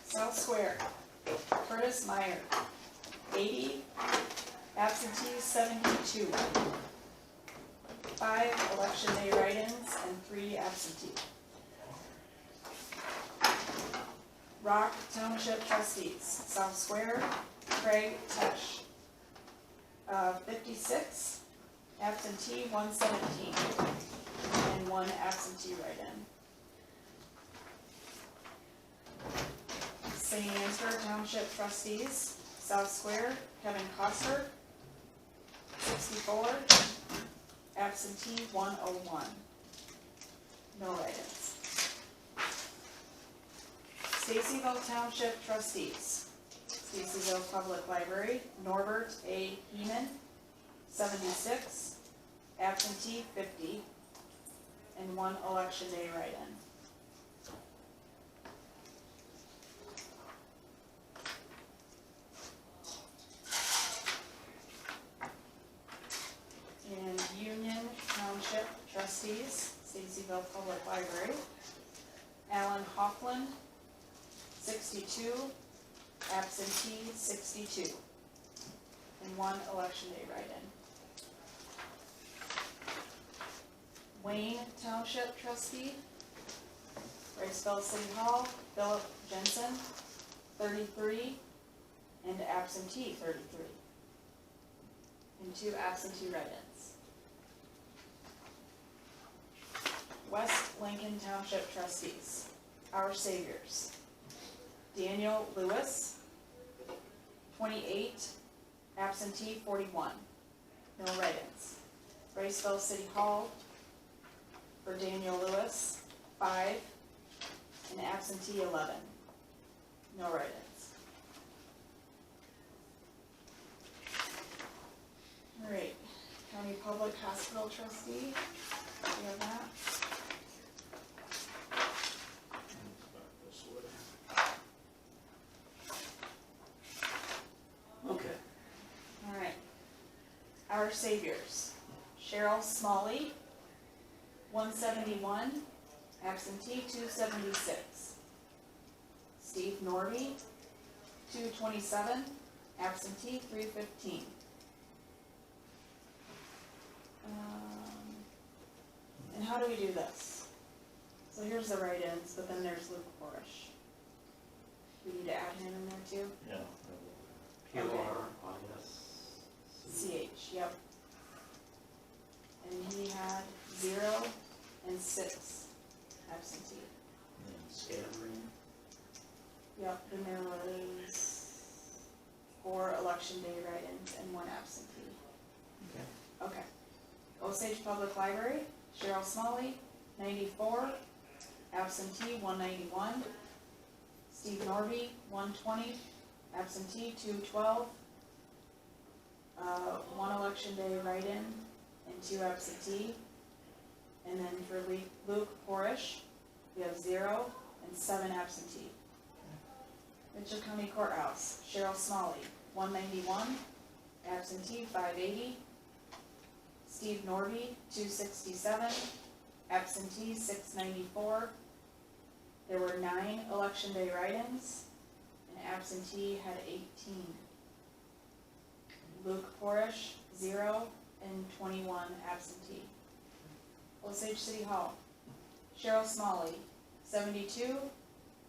South Square, Curtis Meyer, 80, absentee 72. 5 election day write-ins and 3 absentee. Rock Township trustees, South Square, Craig Tesh, 56, absentee 117, and 1 absentee write-in. St. Ansgar Township trustees, South Square, Kevin Coster, 64, absentee 101, no write-ins. Stacyville Township trustees, Stacyville Public Library, Norbert A. Heeman, 76, absentee 50, and 1 election day write-in. trustees, Stacyville Public Library. Alan Hoffland, 62, absentee 62, and 1 election day write-in. Wayne Township trustee, Riceville City Hall, Philip Jensen, 33, and absentee 33, and 2 absentee write-ins. West Lincoln Township trustees, Our Saviors, Daniel Lewis, 28, absentee 41, no write-ins. Riceville City Hall, for Daniel Lewis, 5, and absentee 11, no write-ins. All right, County Public Hospital trustee, do you have that? Okay. All right. Our Saviors, Cheryl Smalley, 171, absentee 276. Steve Norby, 227, absentee 315. And how do we do this? So here's the write-ins, but then there's Luke Borish. We need to add him in there too? Yeah. CH, yep. And he had 0 and 6 absentee. And scattering. Yep, and there was 4 election day write-ins and 1 absentee. Okay. Osage Public Library, Cheryl Smalley, 94, absentee 191. Steve Norby, 120, absentee 212. 1 election day write-in and 2 absentee. And then for Luke Porish, we have 0 and 7 absentee. Mitchell County Courthouse, Cheryl Smalley, 191, absentee 580. Steve Norby, 267, absentee 694. There were 9 election day write-ins, and absentee had 18. Luke Porish, 0 and 21 absentee. Osage City Hall, Cheryl Smalley, 72,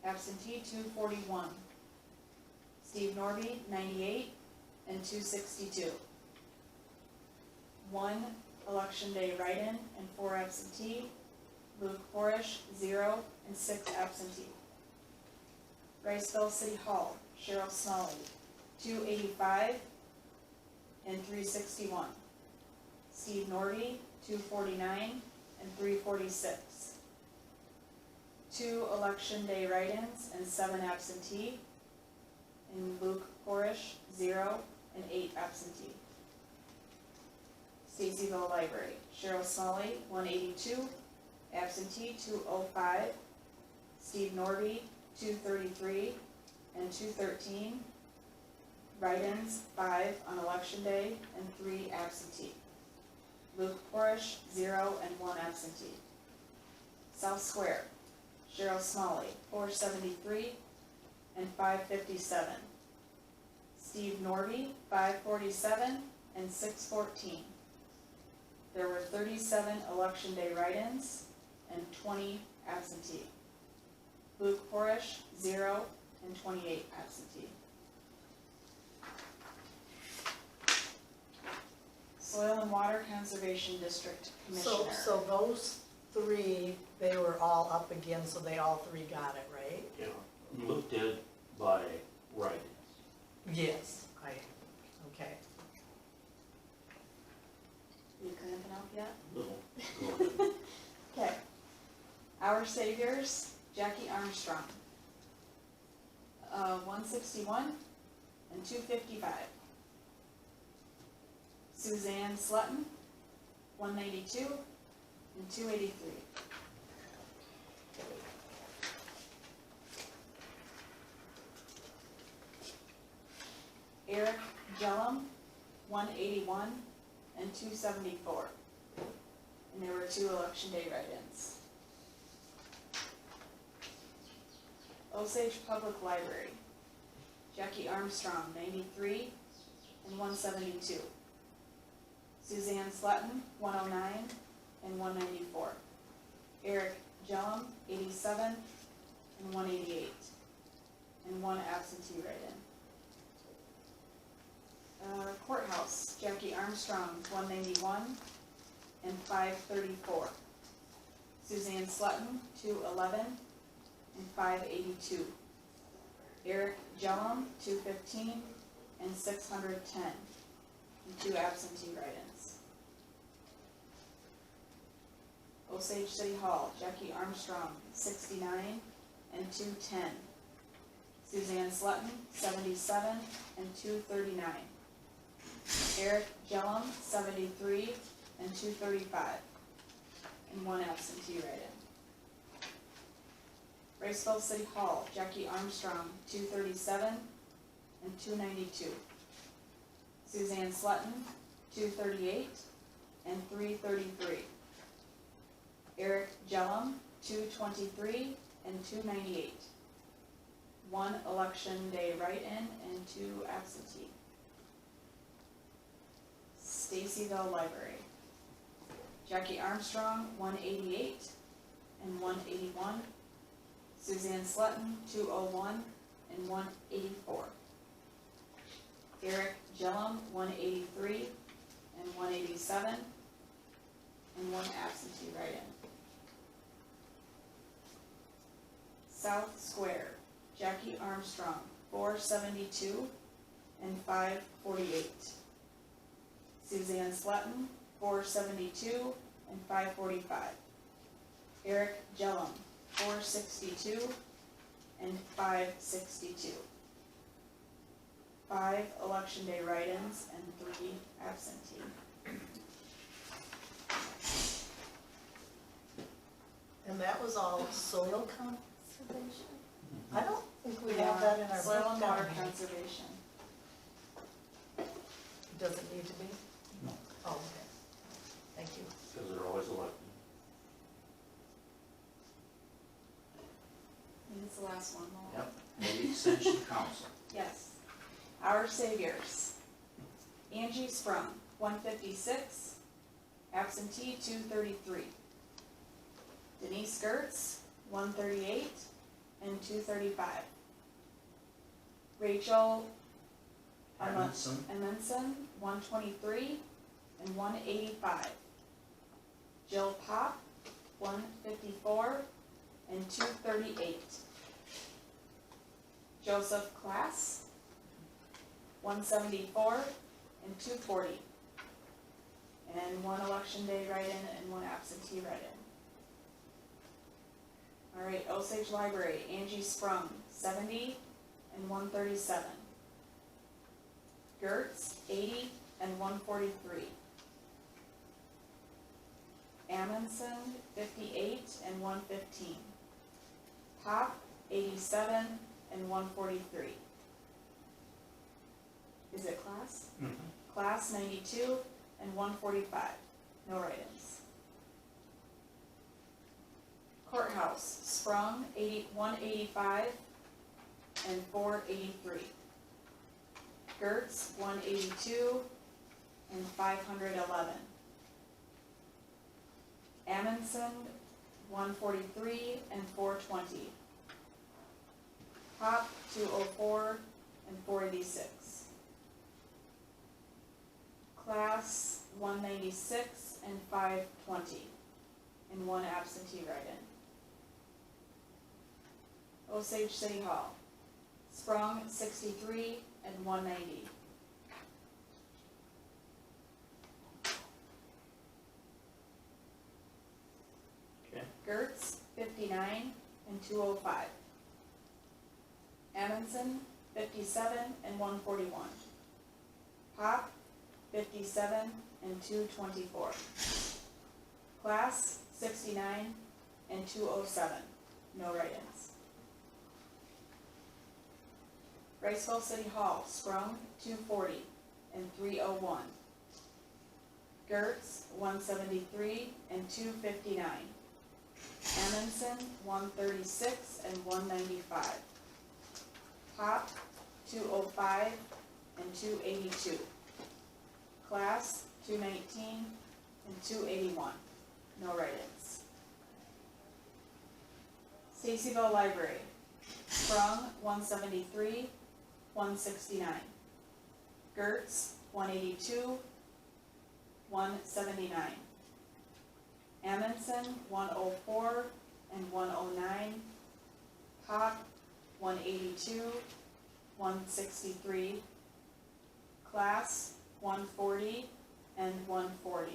absentee 241. Steve Norby, 98 and 262. 1 election day write-in and 4 absentee. Luke Porish, 0 and 6 absentee. Riceville City Hall, Cheryl Smalley, 285 and 361. Steve Norby, 249 and 346. 2 election day write-ins and 7 absentee. And Luke Porish, 0 and 8 absentee. Stacyville Library, Cheryl Smalley, 182, absentee 205. Steve Norby, 233 and 213. Write-ins 5 on election day and 3 absentee. Luke Porish, 0 and 1 absentee. South Square, Cheryl Smalley, 473 and 557. Steve Norby, 547 and 614. There were 37 election day write-ins and 20 absentee. Luke Porish, 0 and 28 absentee. Soil and Water Conservation District Commissioner. So those 3, they were all up again, so they all 3 got it, right? Yeah. Luke did by write-ins. Yes, okay. You cramping up yet? No, go ahead. Okay. Our Saviors, Jackie Armstrong. 161 and 255. Suzanne Slutton, 192 and 283. Eric Jellum, 181 and 274. and there were 2 election day write-ins. Osage Public Library, Jackie Armstrong, 93 and 172. Suzanne Slutton, 109 and 194. Eric Jellum, 87 and 188, and 1 absentee write-in. Courthouse, Jackie Armstrong, 191 and 534. Suzanne Slutton, 211 and 582. Eric Jellum, 215 and 610, and 2 absentee write-ins. Osage City Hall, Jackie Armstrong, 69 and 210. Suzanne Slutton, 77 and 239. Eric Jellum, 73 and 235, and 1 absentee write-in. Riceville City Hall, Jackie Armstrong, 237 and 292. Suzanne Slutton, 238 and 333. Eric Jellum, 223 and 298. 1 election day write-in and 2 absentee. Stacyville Library, Jackie Armstrong, 188 and 181. Suzanne Slutton, 201 and 184. Eric Jellum, 183 and 187, and 1 absentee write-in. South Square, Jackie Armstrong, 472 and 548. Suzanne Slutton, 472 and 545. Eric Jellum, 462 and 562. 5 election day write-ins and 3 absentee. And that was all soil conservation? I don't think we have that in our Soil book and down water here. conservation. Does it need to be? No. Oh, okay. Thank you. Because they're always elected. And it's the last one, Laura. Yep. The Extension Council. Yes. Our Saviors. Angie Sprung, 156, absentee 233. Denise Gertz, 138 and 235. Rachel Edmondson, Emenson, 123 and 185. Jill Pop, 154 and 238. Joseph Klass, 174 and 240. And 1 election day write-in and 1 absentee write-in. All right, Osage Library, Angie Sprung, 70 and 137. Gertz, 80 and 143. Amundsen, 58 and 115. Pop, 87 and 143. Is it Class? Class, 92 and 145. No write-ins. Courthouse, Sprung, 185 and 483. Gertz, 182 and 511. Amundsen, 143 and 420. Pop, 204 and 486. Class, 196 and 520, and 1 absentee write-in. Osage City Hall, Sprung, 63 and 190. Okay. Gertz, 59 and 205. Amundsen, 57 and 141. Pop, 57 and 224. Class, 69 and 207. No write-ins. Riceville City Hall, Sprung, 240 and 301. Gertz, 173 and 259. Amundsen, 136 and 195. Pop, 205 and 282. Class, 219 and 281. No write-ins. Stacyville Library, Sprung, 173, 169. Gertz, 182, 179. Amundsen, 104 and 109. Pop, 182, 163. Class, 140 and 140.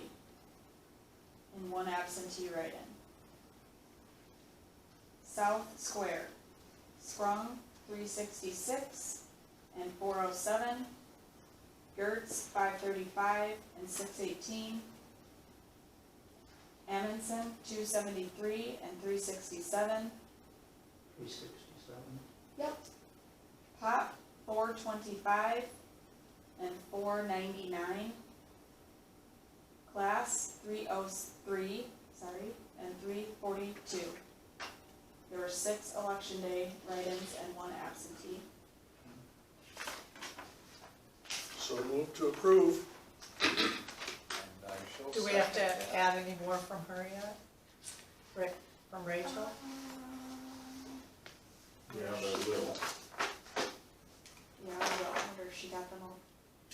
And one absentee write-in. South Square, Sprung, 366 and 407. Gertz, 535 and 618. Amundsen, 273 and 367. 367. Yep. Pop, 425 and 499. Class, 303, and 342. There were 6 election day write-ins and 1 absentee. So move to approve. And I shall Do we have second to that. add any more from her yet? Rick, from Rachel? Yeah, that will. Yeah, I will. I wonder if she got them all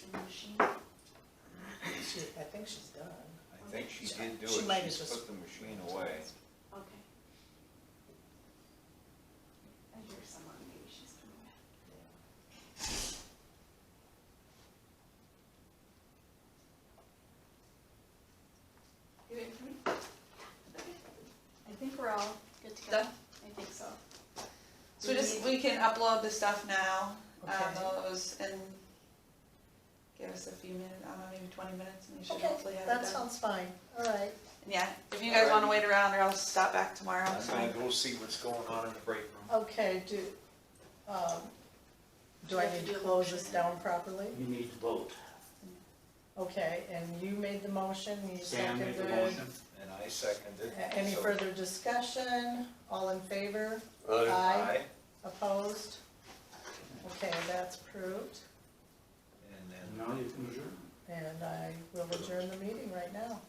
in the machine. I think she's done. I think she did do She it, might have she's just- put the machine away. Okay. I hear someone, maybe she's coming back. You waiting for me? I think we're all good to go. Done? I think so. So we can upload the stuff now, Okay. those, and give us a few minutes, I don't know, maybe 20 minutes, and we should Okay, hopefully have it done. that sounds fine, all right. And yeah, if you guys wanna wait around, or I'll stop back tomorrow, I'm it's gonna fine. go see what's going on in the break room. Okay, do I need to close this down properly? You need to vote. Okay, and you made the motion, you Sam seconded. made the motion. And I seconded. Any so- further discussion? All in favor? Aye. Aye, Opposed? Okay, that's approved, and And then, now you can adjourn. and I will adjourn the meeting right now.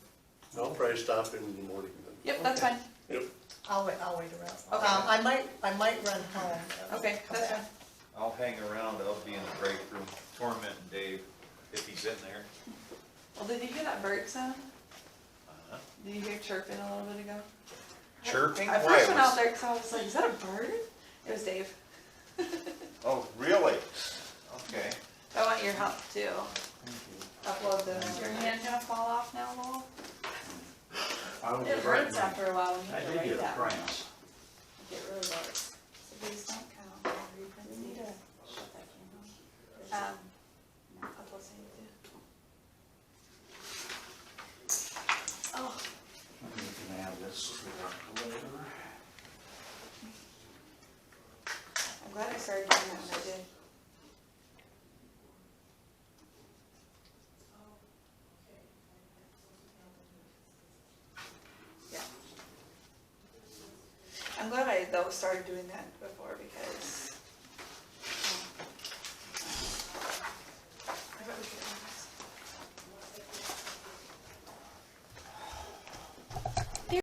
I'll probably stop in the morning then. Yep, that's Okay. fine, I'll wait around. Okay. I might run home. and okay, come that's back. fine. I'll hang around, I'll be in the break room tormenting Dave if he's in there. Well, did you hear that bird sound? Uh-huh. Did you hear chirping a little bit ago? Chirping? I Why, first it went out was- there because I was like, is that a bird? It was Dave. Oh, really? Okay. I want your help too. Upload the, is your hand gonna fall off now, Lowell? I was It right. hurts after a while when you I have to did write get a that. cramp. It really does. So these don't count, reprint We need these. to shut that candle. Upload same too. Oh, You can have this later. I'm glad I started doing that when I did. Yeah. I'm glad I though started doing that before because